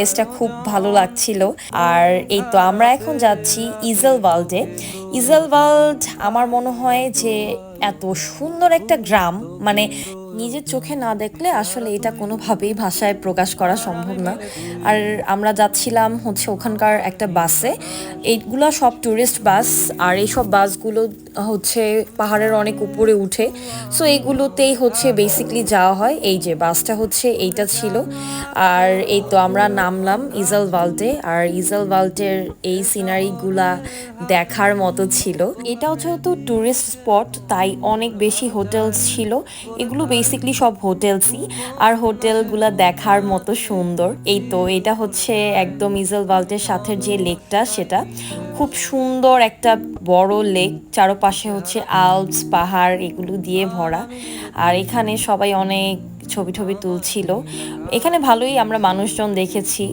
প্লেসটা খুব ভালো লাগছিল। আর এই তো আমরা এখন যাচ্ছি ইজেলওয়াল্ডে। ইজেলওয়াল্ড আমার মনে হয় যে এত সুন্দর একটা গ্রাম, মানে নিজের চোখে না দেখলে আসলে এটা কোনোভাবেই ভাষায় প্রকাশ করা সম্ভব না। আর আমরা যাচ্ছিলাম হচ্ছে ওখানকার একটা বাসে। এইগুলা সব ট্যুরিস্ট বাস, আর এইসব বাসগুলো হচ্ছে পাহাড়ের অনেক উপরে উঠে। সো এইগুলোতেই হচ্ছে বেসিকলি যাওয়া হয়। এই যে বাসটা হচ্ছে এইটা ছিল। আর এই তো আমরা নামলাম ইজেলওয়াল্ডে। আর ইজেলওয়াল্ডের এই সিনারিগুলা দেখার মতো ছিল। এটাও যেহেতু ট্যুরিস্ট স্পট, তাই অনেক বেশি হোটেলস ছিল। এগুলো বেসিকলি সব হোটেলসই, আর হোটেলগুলা দেখার মতো সুন্দর। এই তো এটা হচ্ছে একদম ইজেলওয়াল্ডের সাথে যে লেকটা, সেটা খুব সুন্দর একটা বড় লেক। চারপাশে হচ্ছে আল্পস পাহাড় এগুলো দিয়ে ভরা। আর এখানে সবাই অনেক ছবি টবি তুলছিল। এখানে ভালোই আমরা মানুষজন দেখেছি।